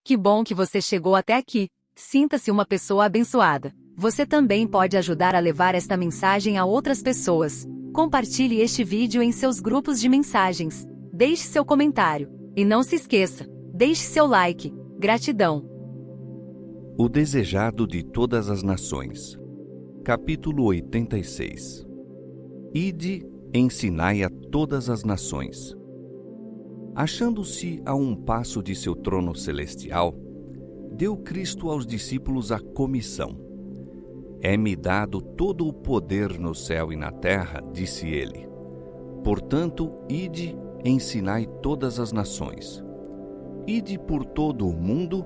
Que bom que você chegou até aqui. Sinta-se uma pessoa abençoada. Você também pode ajudar a levar esta mensagem a outras pessoas. Compartilhe este vídeo em seus grupos de mensagens. Deixe seu comentário. E não se esqueça, deixe seu like. Gratidão. O desejado de todas as nações. Capítulo 86. Ide, ensinai a todas as nações. Achando-se a um passo de seu trono celestial, deu Cristo aos discípulos a comissão. É-me dado todo o poder no céu e na terra, disse ele. Portanto, ide, ensinai todas as nações. Ide por todo o mundo,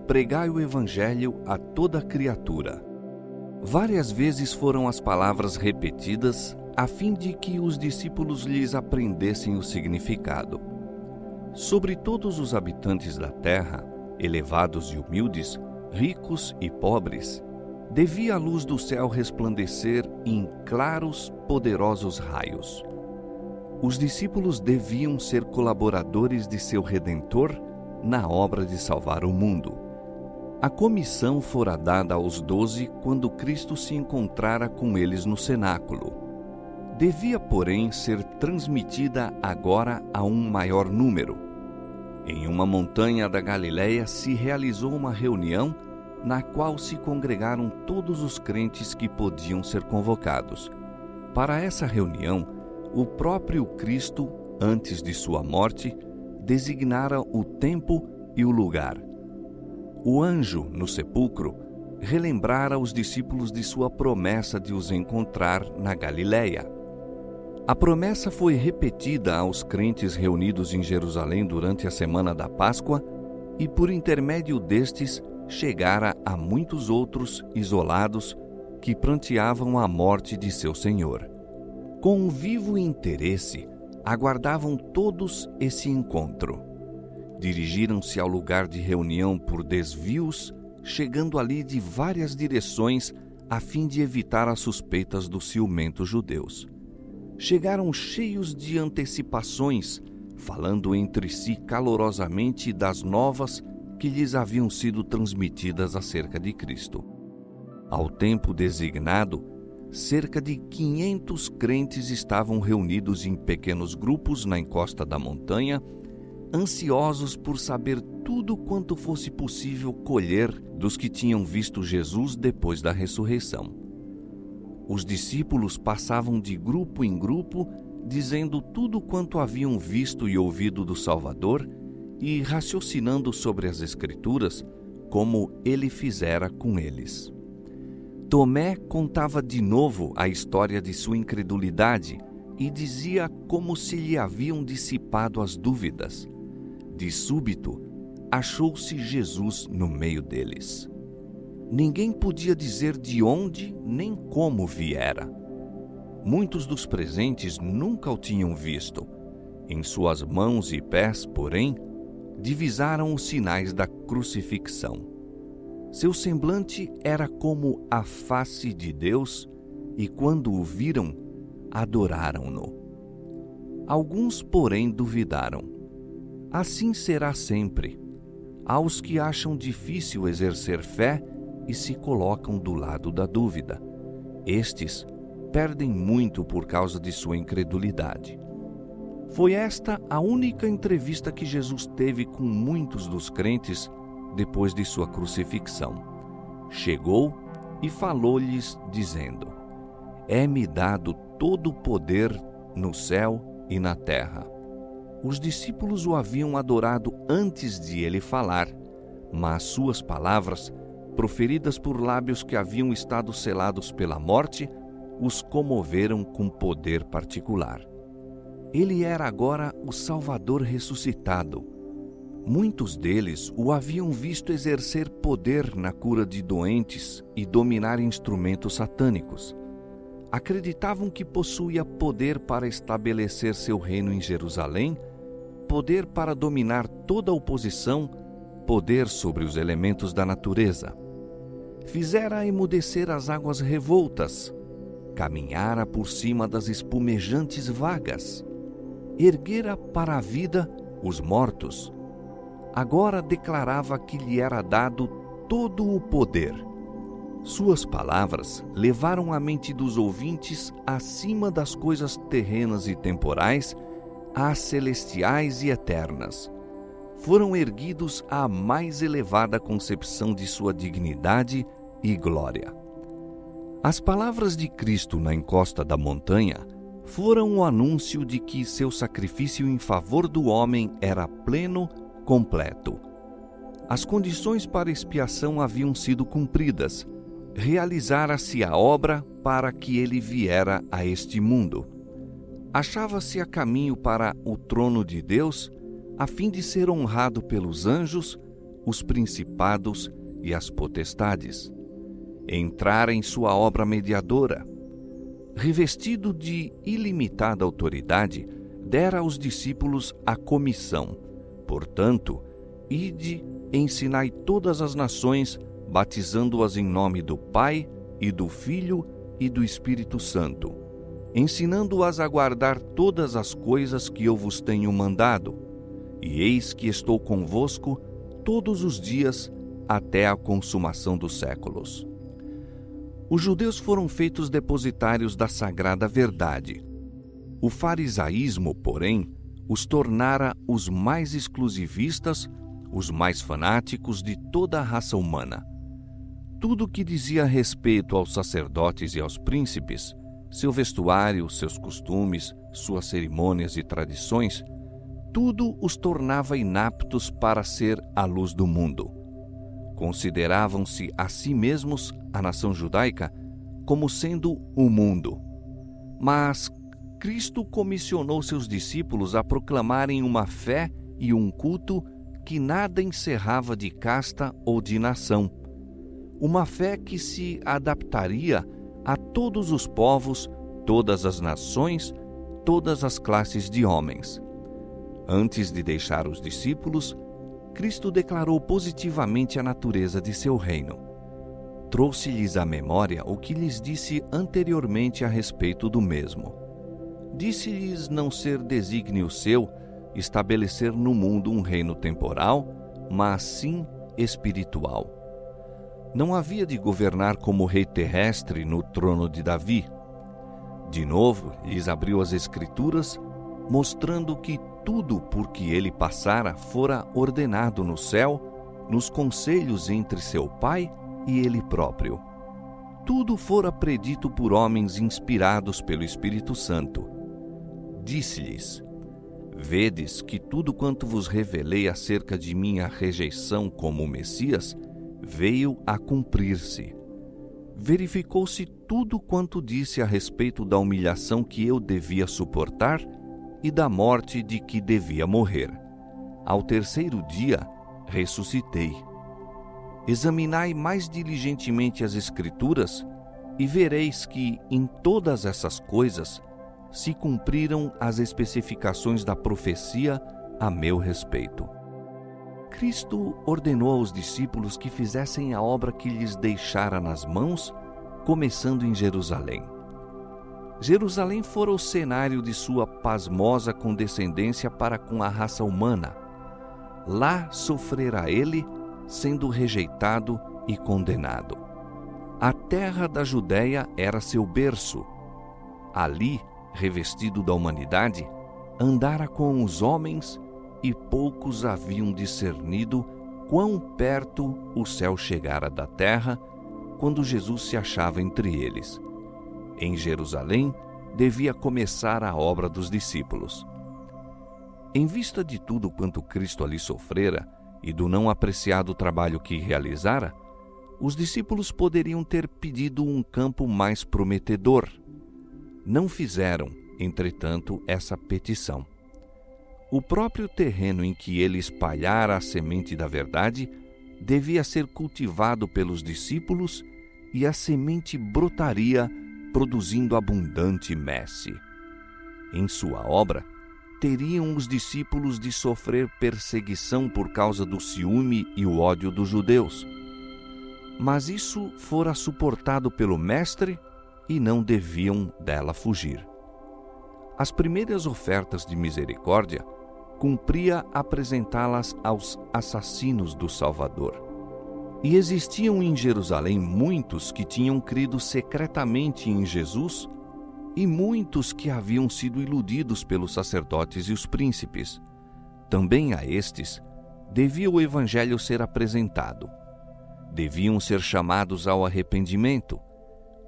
pregai o evangelho a toda criatura. Várias vezes foram as palavras repetidas a fim de que os discípulos lhes aprendessem o significado. Sobre todos os habitantes da terra, elevados e humildes, ricos e pobres, devia a luz do céu resplandecer em claros, poderosos raios. Os discípulos deviam ser colaboradores de seu Redentor na obra de salvar o mundo. A comissão fora dada aos 12 quando Cristo se encontrara com eles no cenáculo. Devia, porém, ser transmitida agora a um maior número. Em uma montanha da Galileia se realizou uma reunião na qual se congregaram todos os crentes que podiam ser convocados. Para essa reunião, o próprio Cristo, antes de sua morte, designara o tempo e o lugar. O anjo, no sepulcro, relembrara os discípulos de sua promessa de os encontrar na Galileia. A promessa foi repetida aos crentes reunidos em Jerusalém durante a semana da Páscoa e, por intermédio destes, chegara a muitos outros isolados que pranteavam a morte de seu Senhor. Com um vivo interesse, aguardavam todos esse encontro. Dirigiram-se ao lugar de reunião por desvios, chegando ali de várias direções a fim de evitar as suspeitas dos ciumentos judeus. Chegaram cheios de antecipações, falando entre si calorosamente das novas que lhes haviam sido transmitidas acerca de Cristo. Ao tempo designado, cerca de 500 crentes estavam reunidos em pequenos grupos na encosta da montanha, ansiosos por saber tudo quanto fosse possível colher dos que tinham visto Jesus depois da ressurreição. Os discípulos passavam de grupo em grupo, dizendo tudo quanto haviam visto e ouvido do Salvador e raciocinando sobre as Escrituras, como ele fizera com eles. Tomé contava de novo a história de sua incredulidade e dizia como se lhe haviam dissipado as dúvidas. De súbito, achou-se Jesus no meio deles. Ninguém podia dizer de onde nem como viera. Muitos dos presentes nunca o tinham visto. Em suas mãos e pés, porém, divisaram os sinais da crucifixão. Seu semblante era como a face de Deus, e quando o viram, adoraram-no. Alguns, porém, duvidaram. Assim será sempre. Aos que acham difícil exercer fé e se colocam do lado da dúvida. Estes perdem muito por causa de sua incredulidade. Foi esta a única entrevista que Jesus teve com muitos dos crentes depois de sua crucifixão. Chegou e falou-lhes, dizendo: É-me dado todo o poder no céu e na terra. Os discípulos o haviam adorado antes de ele falar, mas suas palavras, proferidas por lábios que haviam estado selados pela morte, os comoveram com poder particular. Ele era agora o Salvador ressuscitado. Muitos deles o haviam visto exercer poder na cura de doentes e dominar instrumentos satânicos. Acreditavam que possuía poder para estabelecer seu reino em Jerusalém, poder para dominar toda a oposição, poder sobre os elementos da natureza. Fizera emudecer as águas revoltas, caminhara por cima das espumejantes vagas, erguera para a vida os mortos, agora declarava que lhe era dado todo o poder. Suas palavras levaram a mente dos ouvintes acima das coisas terrenas e temporais às celestiais e eternas. Foram erguidos à mais elevada concepção de sua dignidade e glória. As palavras de Cristo na encosta da montanha foram o anúncio de que seu sacrifício em favor do homem era pleno, completo. As condições para expiação haviam sido cumpridas. Realizara-se a obra para que ele viera a este mundo. Achava-se a caminho para o trono de Deus, a fim de ser honrado pelos anjos, os principados e as potestades. Entrara em sua obra mediadora. Revestido de ilimitada autoridade, dera aos discípulos a comissão: portanto, ide, ensinai todas as nações, batizando-as em nome do Pai, e do Filho, e do Espírito Santo, ensinando-as a guardar todas as coisas que eu vos tenho mandado. E eis que estou convosco todos os dias, até a consumação dos séculos. Os judeus foram feitos depositários da sagrada verdade. O farisaísmo, porém, os tornara os mais exclusivistas, os mais fanáticos de toda a raça humana. Tudo que dizia respeito aos sacerdotes e aos príncipes, seu vestuário, seus costumes, suas cerimônias e tradições, tudo os tornava inaptos para ser a luz do mundo. Consideravam-se a si mesmos, a nação judaica, como sendo o mundo. Mas Cristo comissionou seus discípulos a proclamarem uma fé e um culto que nada encerrava de casta ou de nação. Uma fé que se adaptaria a todos os povos, todas as nações, todas as classes de homens. Antes de deixar os discípulos, Cristo declarou positivamente a natureza de seu reino. Trouxe-lhes à memória o que lhes disse anteriormente a respeito do mesmo. Disse-lhes não ser desígnio seu estabelecer no mundo um reino temporal, mas sim espiritual. Não havia de governar como rei terrestre no trono de Davi. De novo, lhes abriu as Escrituras, mostrando que tudo por que ele passara fora ordenado no céu, nos conselhos entre seu Pai e ele próprio. Tudo fora predito por homens inspirados pelo Espírito Santo. Disse-lhes: Vedes que tudo quanto vos revelei acerca de minha rejeição como Messias veio a cumprir-se. Verificou-se tudo quanto disse a respeito da humilhação que eu devia suportar e da morte de que devia morrer. Ao terceiro dia, ressuscitei. Examinai mais diligentemente as Escrituras e vereis que, em todas essas coisas, se cumpriram as especificações da profecia a meu respeito. Cristo ordenou aos discípulos que fizessem a obra que lhes deixara nas mãos, começando em Jerusalém. Jerusalém fora o cenário de sua pasmosa condescendência para com a raça humana. Lá sofrera ele, sendo rejeitado e condenado. A terra da Judéia era seu berço. Ali, revestido da humanidade, andara com os homens e poucos haviam discernido quão perto o céu chegara da terra quando Jesus se achava entre eles. Em Jerusalém devia começar a obra dos discípulos. Em vista de tudo quanto Cristo ali sofrera e do não apreciado trabalho que realizara, os discípulos poderiam ter pedido um campo mais prometedor. Não fizeram, entretanto, essa petição. O próprio terreno em que ele espalhara a semente da verdade devia ser cultivado pelos discípulos e a semente brotaria, produzindo abundante messe. Em sua obra, teriam os discípulos de sofrer perseguição por causa do ciúme e o ódio dos judeus. Mas isso fora suportado pelo Mestre e não deviam dela fugir. As primeiras ofertas de misericórdia cumpria apresentá-las aos assassinos do Salvador. E existiam em Jerusalém muitos que tinham crido secretamente em Jesus e muitos que haviam sido iludidos pelos sacerdotes e os príncipes. Também a estes devia o Evangelho ser apresentado. Deviam ser chamados ao arrependimento.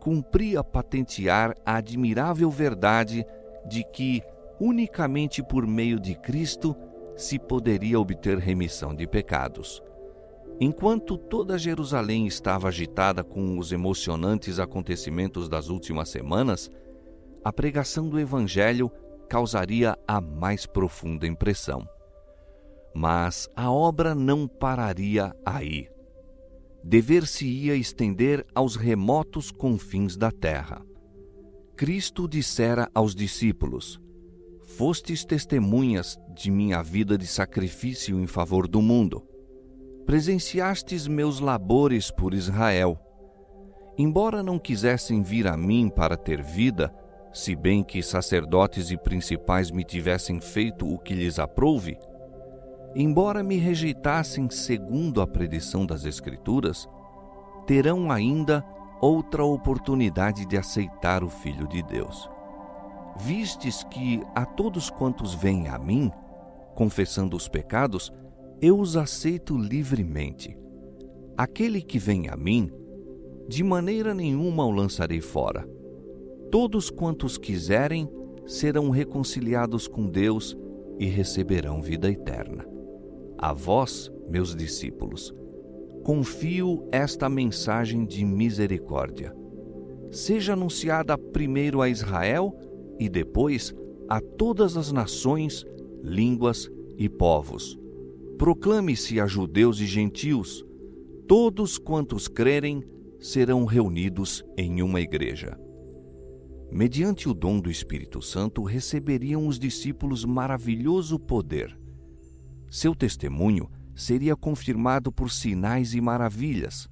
Cumpria patentear a admirável verdade de que, unicamente por meio de Cristo, se poderia obter remissão de pecados. Enquanto toda Jerusalém estava agitada com os emocionantes acontecimentos das últimas semanas, a pregação do Evangelho causaria a mais profunda impressão. Mas a obra não pararia aí. Dever-se-ia estender aos remotos confins da terra. Cristo dissera aos discípulos: "Fostes testemunhas de minha vida de sacrifício em favor do mundo. Presenciastes meus labores por Israel. Embora não quisessem vir a mim para ter vida, se bem que sacerdotes e principais me tivessem feito o que lhes aprouve, embora me rejeitassem segundo a predição das Escrituras, terão ainda outra oportunidade de aceitar o Filho de Deus. Vistes que a todos quantos vêm a mim, confessando os pecados, eu os aceito livremente. Aquele que vem a mim, de maneira nenhuma o lançarei fora. Todos quantos quiserem serão reconciliados com Deus e receberão vida eterna. A vós, meus discípulos, confio esta mensagem de misericórdia. Seja anunciada primeiro a Israel e depois a todas as nações, línguas e povos. Proclame-se a judeus e gentios. Todos quantos crerem serão reunidos em uma igreja." Mediante o dom do Espírito Santo, receberiam os discípulos maravilhoso poder. Seu testemunho seria confirmado por sinais e maravilhas.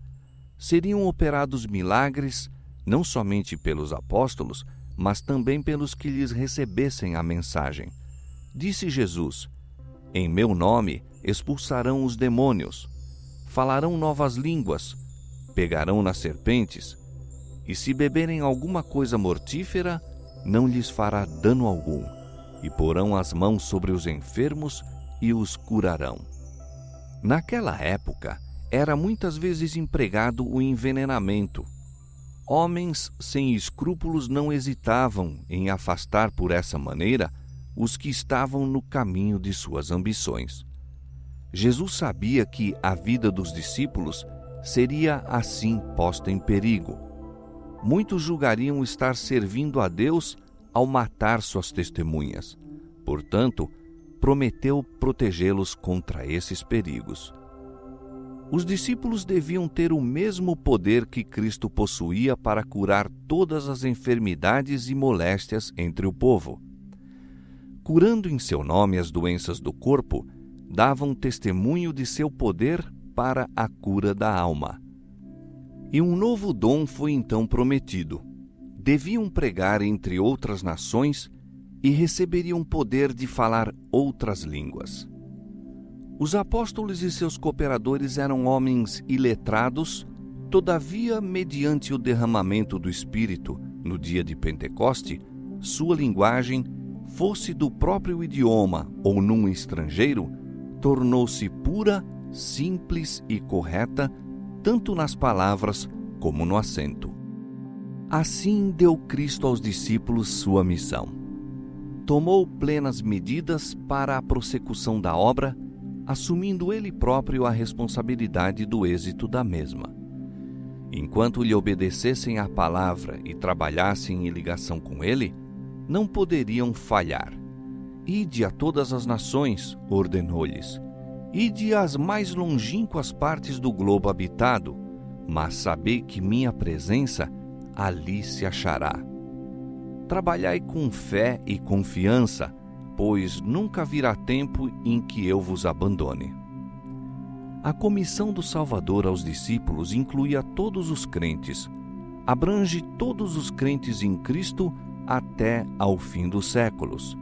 Seriam operados milagres, não somente pelos apóstolos, mas também pelos que lhes recebessem a mensagem. Disse Jesus: "Em meu nome expulsarão os demônios, falarão novas línguas, pegarão nas serpentes, e se beberem alguma coisa mortífera, não lhes fará dano algum, e porão as mãos sobre os enfermos e os curarão." Naquela época, era muitas vezes empregado o envenenamento. Homens sem escrúpulos não hesitavam em afastar por essa maneira os que estavam no caminho de suas ambições. Jesus sabia que a vida dos discípulos seria assim posta em perigo. Muitos julgariam estar servindo a Deus ao matar suas testemunhas. Portanto, prometeu protegê-los contra esses perigos. Os discípulos deviam ter o mesmo poder que Cristo possuía para curar todas as enfermidades e moléstias entre o povo. Curando em seu nome as doenças do corpo, davam testemunho de seu poder para a cura da alma. E um novo dom foi então prometido. Deviam pregar entre outras nações e receberiam poder de falar outras línguas. Os apóstolos e seus cooperadores eram homens iletrados, todavia, mediante o derramamento do Espírito no dia de Pentecoste, sua linguagem, fosse do próprio idioma ou num estrangeiro, tornou-se pura, simples e correta, tanto nas palavras como no acento. Assim deu Cristo aos discípulos sua missão. Tomou plenas medidas para a prossecução da obra, assumindo ele próprio a responsabilidade do êxito da mesma. Enquanto lhe obedecessem à palavra e trabalhassem em ligação com ele, não poderiam falhar. Ide a todas as nações, ordenou-lhes. Ide às mais longínquas partes do globo habitado, mas sabei que minha presença ali se achará. Trabalhai com fé e confiança, pois nunca virá tempo em que eu vos abandone. A comissão do Salvador aos discípulos inclui a todos os crentes, abrange todos os crentes em Cristo até ao fim dos séculos.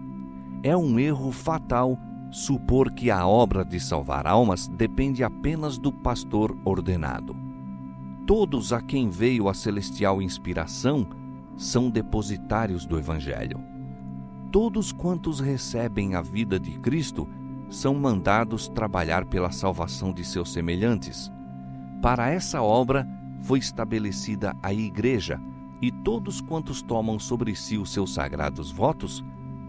É um erro fatal supor que a obra de salvar almas depende apenas do pastor ordenado. Todos a quem veio a celestial inspiração são depositários do Evangelho. Todos quantos recebem a vida de Cristo são mandados trabalhar pela salvação de seus semelhantes. Para essa obra foi estabelecida a Igreja, e todos quantos tomam sobre si os seus sagrados votos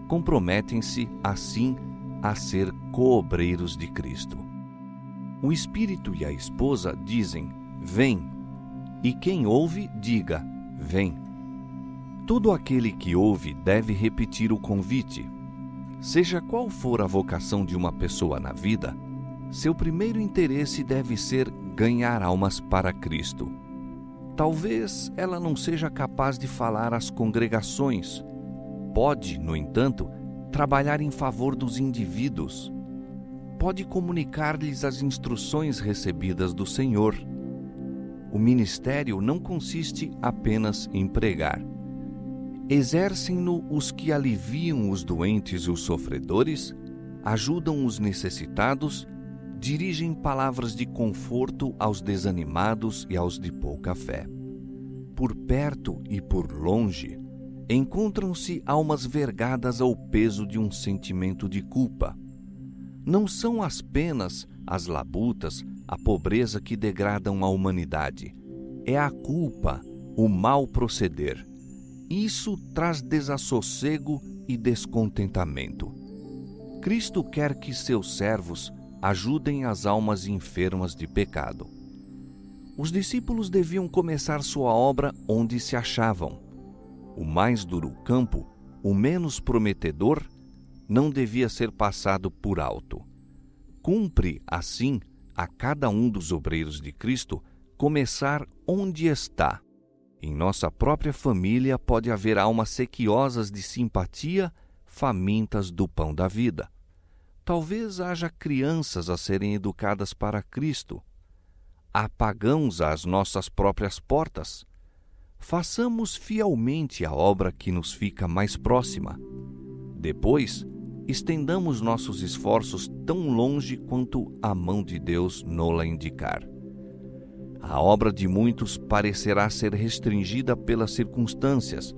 comprometem-se, assim, a ser coobreiros de Cristo. O Espírito e a esposa dizem: vem, e quem ouve, diga: vem. Todo aquele que ouve deve repetir o convite. Seja qual for a vocação de uma pessoa na vida, seu primeiro interesse deve ser ganhar almas para Cristo. Talvez ela não seja capaz de falar às congregações. Pode, no entanto, trabalhar em favor dos indivíduos. Pode comunicar-lhes as instruções recebidas do Senhor. O ministério não consiste apenas em pregar. Exercem-no os que aliviam os doentes e os sofredores, ajudam os necessitados, dirigem palavras de conforto aos desanimados e aos de pouca fé. Por perto e por longe, encontram-se almas vergadas ao peso de um sentimento de culpa. Não são as penas, as labutas, a pobreza que degradam a humanidade. É a culpa, o mau proceder. Isso traz desassossego e descontentamento. Cristo quer que seus servos ajudem as almas enfermas de pecado. Os discípulos deviam começar sua obra onde se achavam. O mais duro campo, o menos prometedor, não devia ser passado por alto. Cumpre, assim, a cada um dos obreiros de Cristo começar onde está. Em nossa própria família pode haver almas sequiosas de simpatia, famintas do pão da vida. Talvez haja crianças a serem educadas para Cristo. Há pagãos às nossas próprias portas. Façamos fielmente a obra que nos fica mais próxima. Depois, estendamos nossos esforços tão longe quanto a mão de Deus nola indicar. A obra de muitos parecerá ser restringida pelas circunstâncias,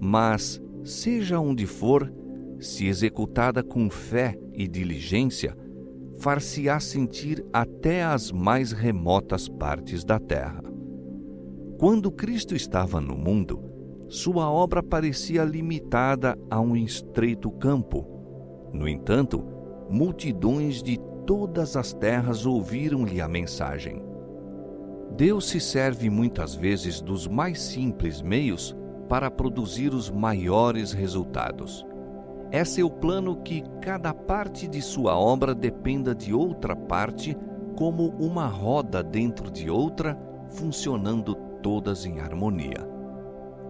mas, seja onde for, se executada com fé e diligência, far-se-á sentir até as mais remotas partes da terra. Quando Cristo estava no mundo, sua obra parecia limitada a um estreito campo. No entanto, multidões de todas as terras ouviram-lhe a mensagem. Deus se serve muitas vezes dos mais simples meios para produzir os maiores resultados. É seu plano que cada parte de sua obra dependa de outra parte, como uma roda dentro de outra, funcionando todas em harmonia.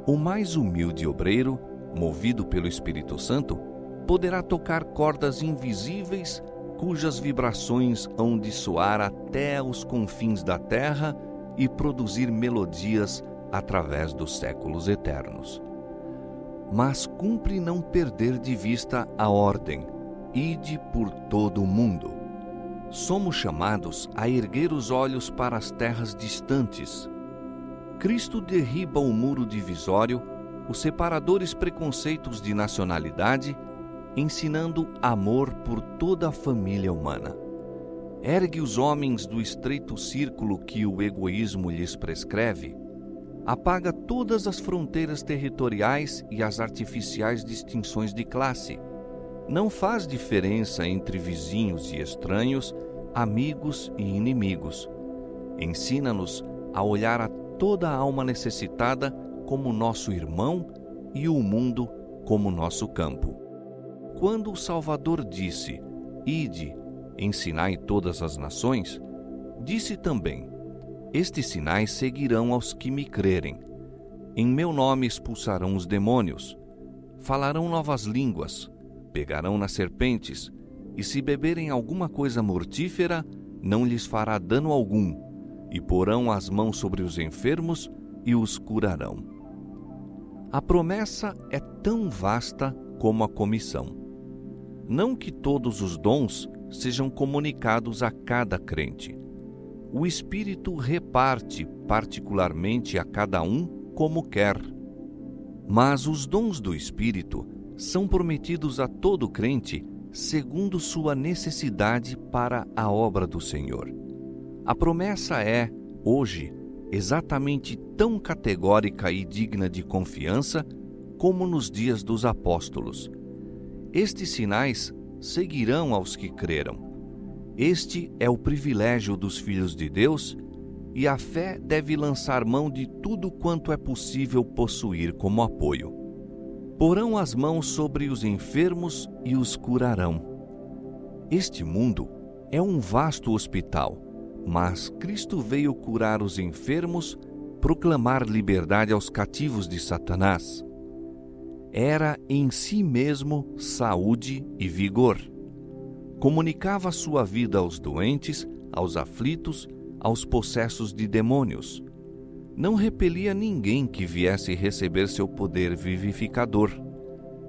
O mais humilde obreiro, movido pelo Espírito Santo, poderá tocar cordas invisíveis cujas vibrações hão de soar até os confins da terra e produzir melodias através dos séculos eternos. Mas cumpre não perder de vista a ordem: ide por todo o mundo. Somos chamados a erguer os olhos para as terras distantes. Cristo derriba o muro divisório, os separadores preconceitos de nacionalidade, ensinando amor por toda a família humana. Ergue os homens do estreito círculo que o egoísmo lhes prescreve. Apaga todas as fronteiras territoriais e as artificiais distinções de classe. Não faz diferença entre vizinhos e estranhos, amigos e inimigos. Ensina-nos a olhar a toda a alma necessitada como nosso irmão e o mundo como nosso campo. Quando o Salvador disse: ide, ensinai todas as nações, disse também: estes sinais seguirão aos que me crerem. Em meu nome expulsarão os demônios, falarão novas línguas, pegarão nas serpentes, e se beberem alguma coisa mortífera, não lhes fará dano algum, e porão as mãos sobre os enfermos e os curarão. A promessa é tão vasta como a comissão. Não que todos os dons sejam comunicados a cada crente. O Espírito reparte particularmente a cada um como quer. Mas os dons do Espírito são prometidos a todo crente segundo sua necessidade para a obra do Senhor. A promessa é, hoje, exatamente tão categórica e digna de confiança como nos dias dos apóstolos. Estes sinais seguirão aos que creram. Este é o privilégio dos filhos de Deus, e a fé deve lançar mão de tudo quanto é possível possuir como apoio. Porão as mãos sobre os enfermos e os curarão. Este mundo é um vasto hospital, mas Cristo veio curar os enfermos, proclamar liberdade aos cativos de Satanás. Era em si mesmo saúde e vigor. Comunicava sua vida aos doentes, aos aflitos, aos possessos de demônios. Não repelia ninguém que viesse receber seu poder vivificador.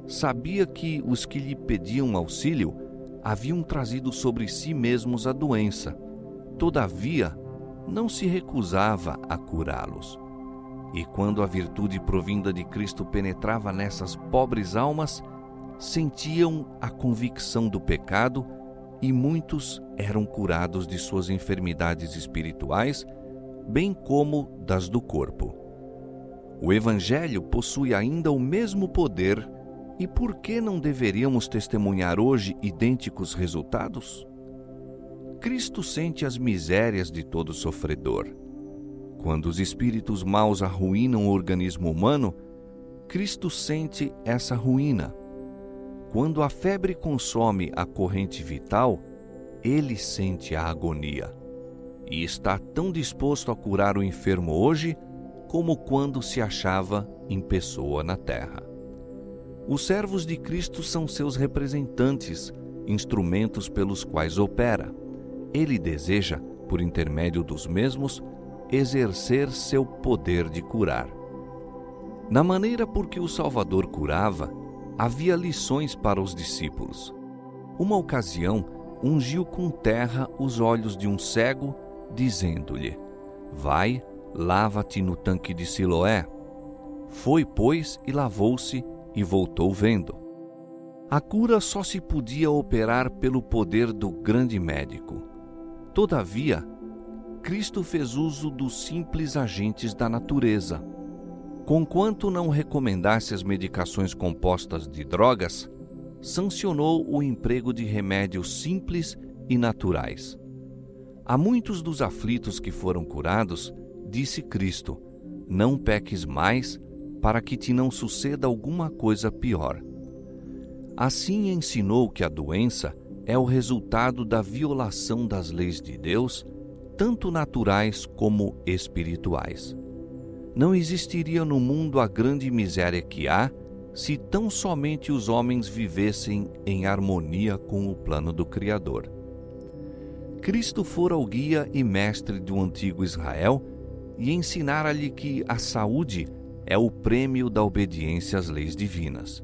Sabia que os que lhe pediam auxílio haviam trazido sobre si mesmos a doença. Todavia, não se recusava a curá-los. E quando a virtude provinda de Cristo penetrava nessas pobres almas, sentiam a convicção do pecado, e muitos eram curados de suas enfermidades espirituais, bem como das do corpo. O Evangelho possui ainda o mesmo poder, e por que não deveríamos testemunhar hoje idênticos resultados? Cristo sente as misérias de todo sofredor. Quando os espíritos maus arruinam o organismo humano, Cristo sente essa ruína. Quando a febre consome a corrente vital, ele sente a agonia. E está tão disposto a curar o enfermo hoje como quando se achava em pessoa na terra. Os servos de Cristo são seus representantes, instrumentos pelos quais opera. Ele deseja, por intermédio dos mesmos, exercer seu poder de curar. Na maneira por que o Salvador curava, havia lições para os discípulos. Uma ocasião, ungiu com terra os olhos de um cego, dizendo-lhe: vai, lava-te no tanque de Siloé. Foi, pois, e lavou-se, e voltou vendo. A cura só se podia operar pelo poder do grande médico. Todavia, Cristo fez uso dos simples agentes da natureza. Conquanto não recomendasse as medicações compostas de drogas, sancionou o emprego de remédios simples e naturais. A muitos dos aflitos que foram curados, disse Cristo: não peques mais, para que te não suceda alguma coisa pior. Assim ensinou que a doença é o resultado da violação das leis de Deus, tanto naturais como espirituais. Não existiria no mundo a grande miséria que há se tão somente os homens vivessem em harmonia com o plano do Criador. Cristo fora o guia e mestre do antigo Israel e ensinara-lhe que a saúde é o prêmio da obediência às leis divinas.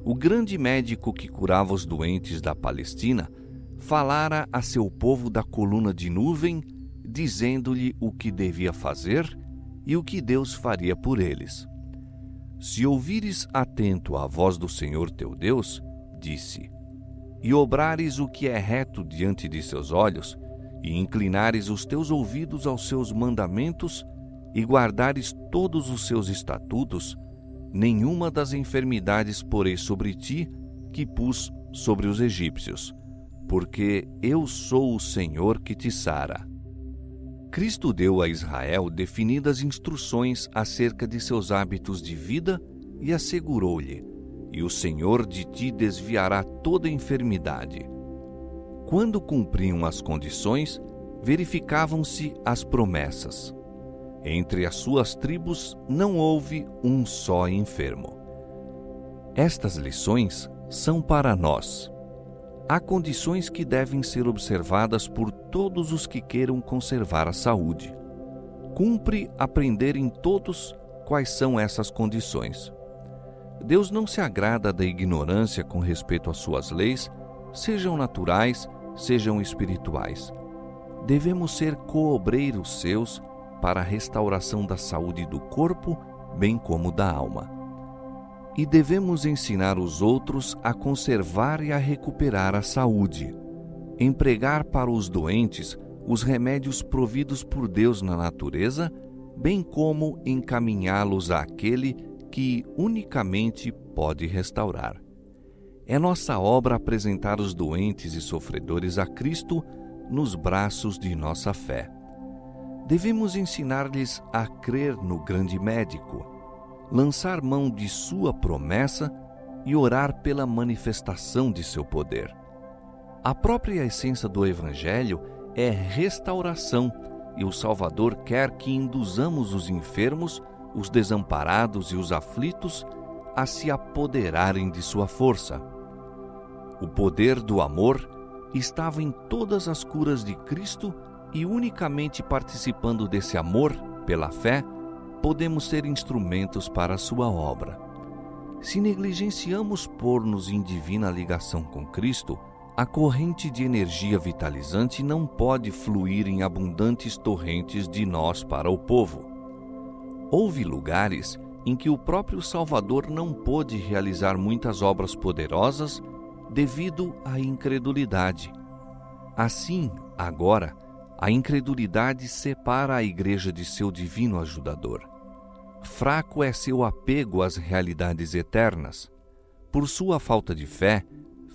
O grande médico que curava os doentes da Palestina falara a seu povo da coluna de nuvem, dizendo-lhe o que devia fazer e o que Deus faria por eles. Se ouvires atento à voz do Senhor teu Deus, disse, e obrares o que é reto diante de seus olhos, e inclinares os teus ouvidos aos seus mandamentos, e guardares todos os seus estatutos, nenhuma das enfermidades porei sobre ti que pus sobre os egípcios, porque eu sou o Senhor que te sara. Cristo deu a Israel definidas instruções acerca de seus hábitos de vida e assegurou-lhe: e o Senhor de ti desviará toda enfermidade. Quando cumpriam as condições, verificavam-se as promessas. Entre as suas tribos não houve um só enfermo. Estas lições são para nós. Há condições que devem ser observadas por todos os que queiram conservar a saúde. Cumpre aprenderem todos quais são essas condições. Deus não se agrada da ignorância com respeito às suas leis, sejam naturais, sejam espirituais. Devemos ser coobreiros seus para a restauração da saúde do corpo, bem como da alma. E devemos ensinar os outros a conservar e a recuperar a saúde, empregar para os doentes os remédios providos por Deus na natureza, bem como encaminhá-los àquele que unicamente pode restaurar. É nossa obra apresentar os doentes e sofredores a Cristo nos braços de nossa fé. Devemos ensinar-lhes a crer no grande médico, lançar mão de sua promessa e orar pela manifestação de seu poder. A própria essência do Evangelho é restauração, e o Salvador quer que induzamos os enfermos, os desamparados e os aflitos a se apoderarem de sua força. O poder do amor estava em todas as curas de Cristo e unicamente participando desse amor, pela fé, podemos ser instrumentos para a sua obra. Se negligenciamos pôr-nos em divina ligação com Cristo, a corrente de energia vitalizante não pode fluir em abundantes torrentes de nós para o povo. Houve lugares em que o próprio Salvador não pôde realizar muitas obras poderosas devido à incredulidade. Assim, agora, a incredulidade separa a igreja de seu divino ajudador. Fraco é seu apego às realidades eternas. Por sua falta de fé,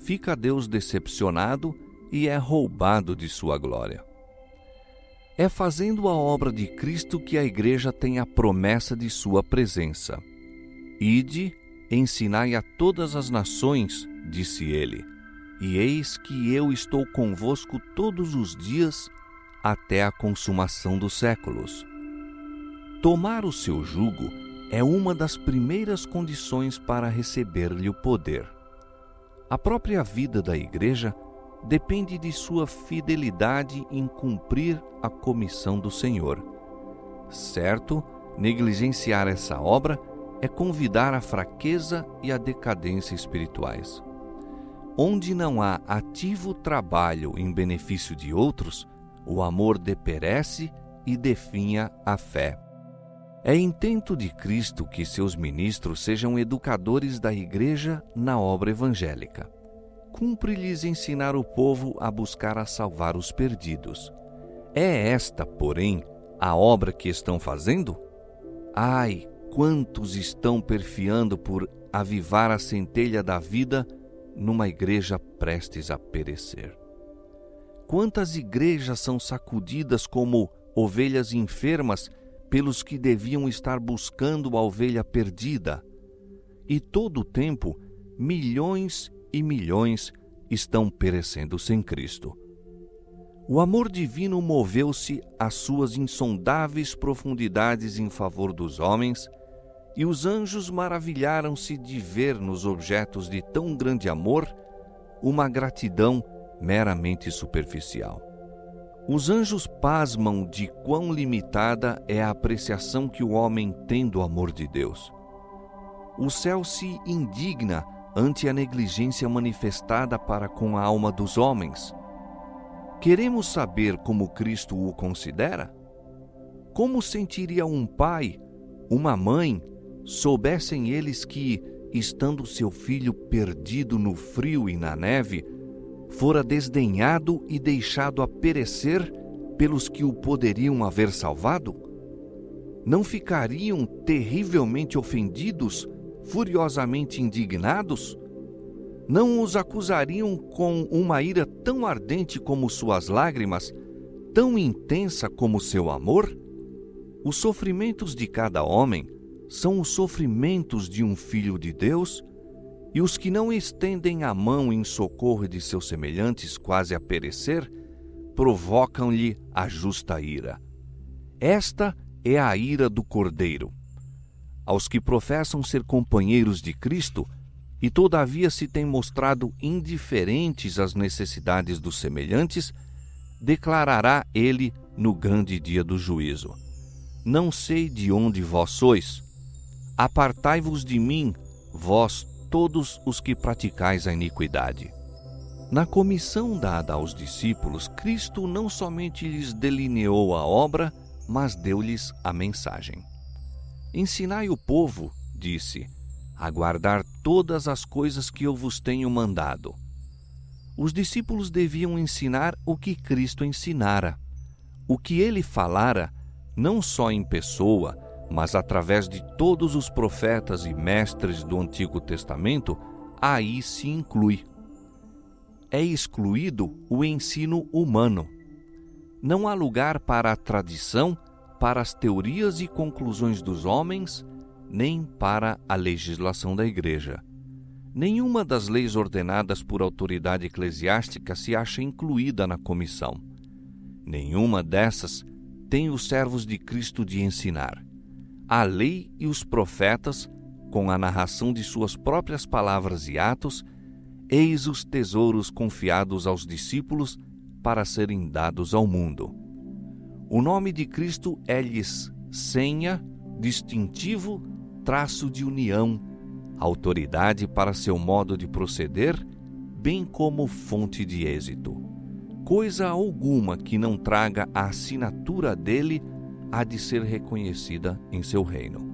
fica Deus decepcionado e é roubado de sua glória. É fazendo a obra de Cristo que a igreja tem a promessa de sua presença. Ide, ensinai a todas as nações, disse ele, e eis que eu estou convosco todos os dias até a consumação dos séculos. Tomar o seu jugo é uma das primeiras condições para receber-lhe o poder. A própria vida da igreja depende de sua fidelidade em cumprir a comissão do Senhor. Certo, negligenciar essa obra é convidar a fraqueza e a decadência espirituais. Onde não há ativo trabalho em benefício de outros, o amor deperece e definha a fé. É intento de Cristo que seus ministros sejam educadores da igreja na obra evangélica. Cumpre-lhes ensinar o povo a buscar a salvar os perdidos. É esta, porém, a obra que estão fazendo? Ai, quantos estão perfiando por avivar a centelha da vida numa igreja prestes a perecer? Quantas igrejas são sacudidas como ovelhas enfermas pelos que deviam estar buscando a ovelha perdida? E todo o tempo, milhões e milhões estão perecendo sem Cristo. O amor divino moveu-se às suas insondáveis profundidades em favor dos homens, e os anjos maravilharam-se de ver nos objetos de tão grande amor uma gratidão meramente superficial. Os anjos pasmam de quão limitada é a apreciação que o homem tem do amor de Deus. O céu se indigna ante a negligência manifestada para com a alma dos homens. Queremos saber como Cristo o considera? Como sentiria um pai, uma mãe, soubessem eles que, estando seu filho perdido no frio e na neve, fora desdenhado e deixado a perecer pelos que o poderiam haver salvado? Não ficariam terrivelmente ofendidos, furiosamente indignados? Não os acusariam com uma ira tão ardente como suas lágrimas, tão intensa como seu amor? Os sofrimentos de cada homem são os sofrimentos de um filho de Deus, e os que não estendem a mão em socorro de seus semelhantes quase a perecer, provocam-lhe a justa ira. Esta é a ira do Cordeiro. Aos que professam ser companheiros de Cristo e todavia se têm mostrado indiferentes às necessidades dos semelhantes, declarará ele no grande dia do juízo: Não sei de onde vós sois. Apartai-vos de mim, vós todos os que praticais a iniquidade. Na comissão dada aos discípulos, Cristo não somente lhes delineou a obra, mas deu-lhes a mensagem. Ensinai o povo, disse, a guardar todas as coisas que eu vos tenho mandado. Os discípulos deviam ensinar o que Cristo ensinara. O que ele falara, não só em pessoa, mas através de todos os profetas e mestres do Antigo Testamento, aí se inclui. É excluído o ensino humano. Não há lugar para a tradição, para as teorias e conclusões dos homens, nem para a legislação da Igreja. Nenhuma das leis ordenadas por autoridade eclesiástica se acha incluída na comissão. Nenhuma dessas tem os servos de Cristo de ensinar. A lei e os profetas, com a narração de suas próprias palavras e atos, eis os tesouros confiados aos discípulos para serem dados ao mundo. O nome de Cristo é-lhes senha, distintivo, traço de união, autoridade para seu modo de proceder, bem como fonte de êxito. Coisa alguma que não traga a assinatura dele há de ser reconhecida em seu reino.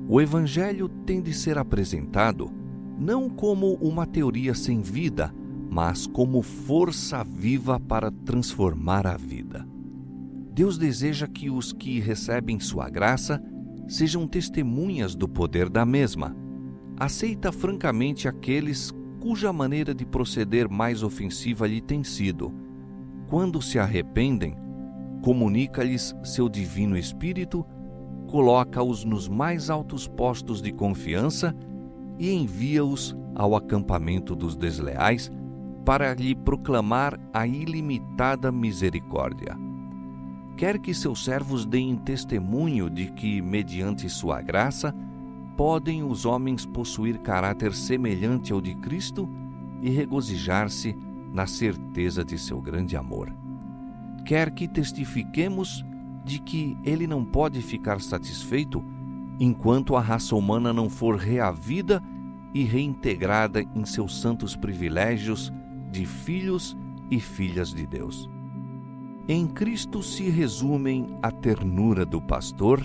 O Evangelho tem de ser apresentado não como uma teoria sem vida, mas como força viva para transformar a vida. Deus deseja que os que recebem sua graça sejam testemunhas do poder da mesma. Aceita francamente aqueles cuja maneira de proceder mais ofensiva lhe tem sido. Quando se arrependem, comunica-lhes seu divino Espírito, coloca-os nos mais altos postos de confiança e envia-os ao acampamento dos desleais para lhe proclamar a ilimitada misericórdia. Quer que seus servos deem testemunho de que, mediante sua graça, podem os homens possuir caráter semelhante ao de Cristo e regozijar-se na certeza de seu grande amor. Quer que testifiquemos de que ele não pode ficar satisfeito enquanto a raça humana não for reavida e reintegrada em seus santos privilégios de filhos e filhas de Deus. Em Cristo se resumem a ternura do pastor,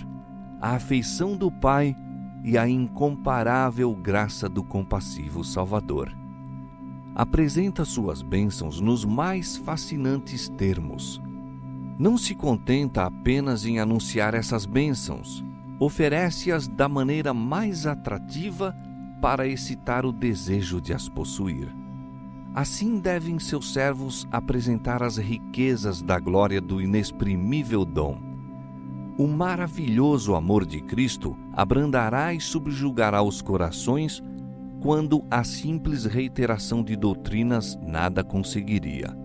a afeição do Pai e a incomparável graça do compassivo Salvador. Apresenta suas bênçãos nos mais fascinantes termos. Não se contenta apenas em anunciar essas bênçãos, oferece-as da maneira mais atrativa para excitar o desejo de as possuir. Assim devem seus servos apresentar as riquezas da glória do inexprimível dom. O maravilhoso amor de Cristo abrandará e subjugará os corações quando a simples reiteração de doutrinas nada conseguiria.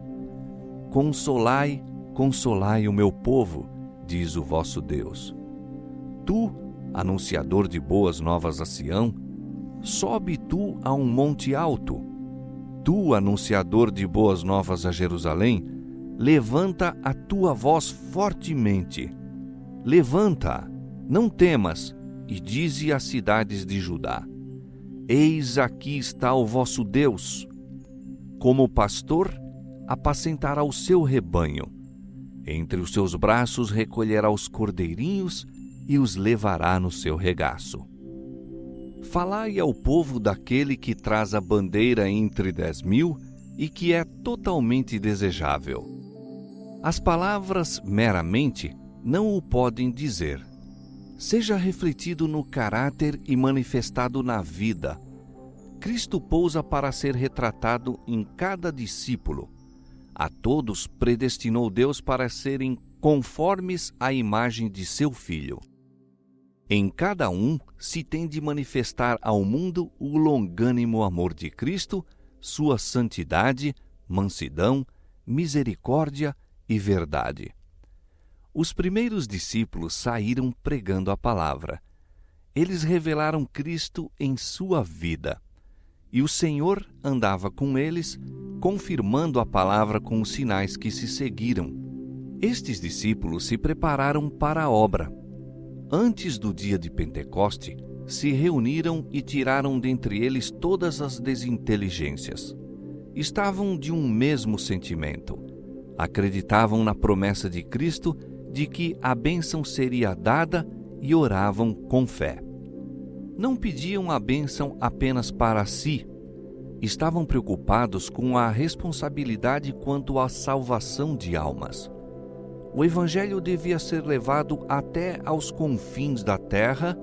Consolai, consolai o meu povo, diz o vosso Deus. Tu, anunciador de boas novas a Sião, sobe tu a um monte alto. Tu, anunciador de boas novas a Jerusalém, levanta a tua voz fortemente. Levanta, não temas, e dize às cidades de Judá: eis aqui está o vosso Deus. Como pastor, apacentará o seu rebanho. Entre os seus braços recolherá os cordeirinhos e os levará no seu regaço. Falai ao povo daquele que traz a bandeira entre 10.000 e que é totalmente desejável. As palavras meramente não o podem dizer. Seja refletido no caráter e manifestado na vida. Cristo pousa para ser retratado em cada discípulo. A todos predestinou Deus para serem conformes à imagem de seu Filho. Em cada um se tem de manifestar ao mundo o longânimo amor de Cristo, sua santidade, mansidão, misericórdia e verdade. Os primeiros discípulos saíram pregando a palavra. Eles revelaram Cristo em sua vida. E o Senhor andava com eles, confirmando a palavra com os sinais que se seguiram. Estes discípulos se prepararam para a obra. Antes do dia de Pentecoste, se reuniram e tiraram dentre eles todas as desinteligências. Estavam de um mesmo sentimento. Acreditavam na promessa de Cristo de que a bênção seria dada e oravam com fé. Não pediam a bênção apenas para si. Estavam preocupados com a responsabilidade quanto à salvação de almas. O Evangelho devia ser levado até aos confins da terra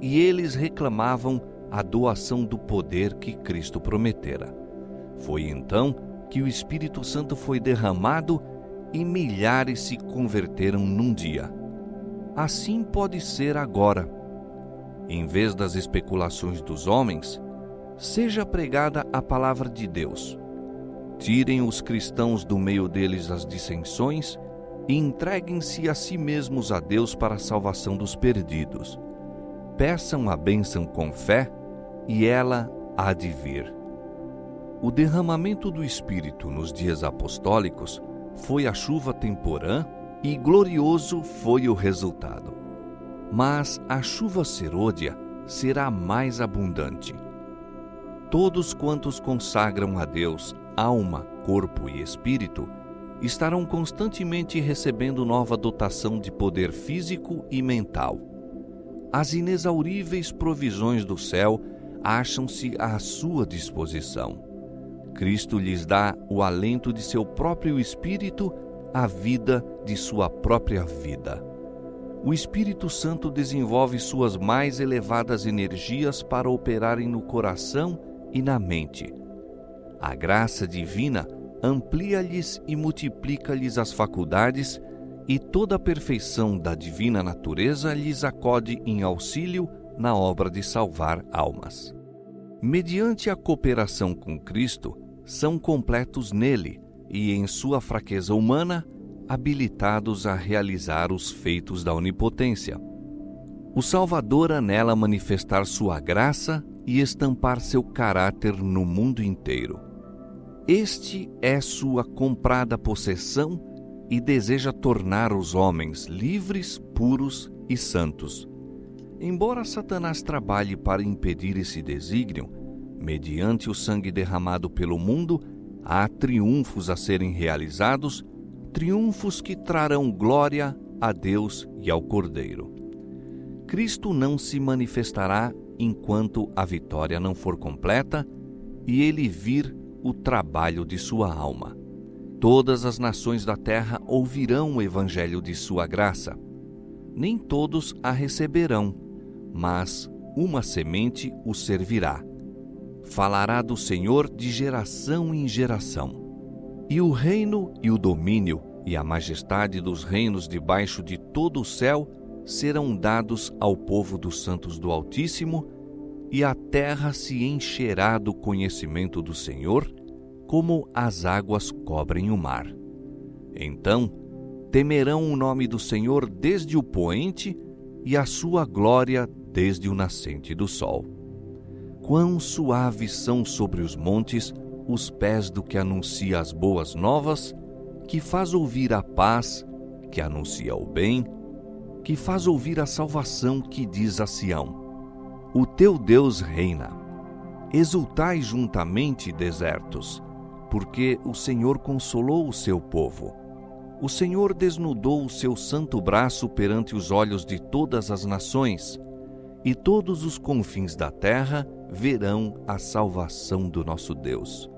e eles reclamavam a doação do poder que Cristo prometera. Foi então que o Espírito Santo foi derramado e milhares se converteram num dia. Assim pode ser agora. Em vez das especulações dos homens, seja pregada a palavra de Deus. Tirem os cristãos do meio deles as dissensões e entreguem-se a si mesmos a Deus para a salvação dos perdidos. Peçam a bênção com fé e ela há de vir. O derramamento do Espírito nos dias apostólicos foi a chuva temporã e glorioso foi o resultado. Mas a chuva serôdia será mais abundante. Todos quantos consagram a Deus alma, corpo e espírito estarão constantemente recebendo nova dotação de poder físico e mental. As inexauríveis provisões do céu acham-se à sua disposição. Cristo lhes dá o alento de seu próprio espírito, a vida de sua própria vida. O Espírito Santo desenvolve suas mais elevadas energias para operarem no coração e na mente. A graça divina amplia-lhes e multiplica-lhes as faculdades, e toda a perfeição da divina natureza lhes acode em auxílio na obra de salvar almas. Mediante a cooperação com Cristo, são completos nele e, em sua fraqueza humana, habilitados a realizar os feitos da onipotência. O Salvador anela manifestar sua graça e estampar seu caráter no mundo inteiro. Este é sua comprada possessão e deseja tornar os homens livres, puros e santos. Embora Satanás trabalhe para impedir esse desígnio, mediante o sangue derramado pelo mundo, há triunfos a serem realizados, triunfos que trarão glória a Deus e ao Cordeiro. Cristo não se manifestará enquanto a vitória não for completa e ele vir o trabalho de sua alma. Todas as nações da terra ouvirão o evangelho de sua graça. Nem todos a receberão, mas uma semente o servirá. Falará do Senhor de geração em geração. E o reino e o domínio e a majestade dos reinos debaixo de todo o céu serão dados ao povo dos santos do Altíssimo, e a terra se encherá do conhecimento do Senhor, como as águas cobrem o mar. Então, temerão o nome do Senhor desde o poente e a sua glória desde o nascente do sol. Quão suaves são sobre os montes os pés do que anuncia as boas novas, que faz ouvir a paz, que anuncia o bem, que faz ouvir a salvação, que diz a Sião: o teu Deus reina. Exultai juntamente, desertos, porque o Senhor consolou o seu povo. O Senhor desnudou o seu santo braço perante os olhos de todas as nações, e todos os confins da terra verão a salvação do nosso Deus.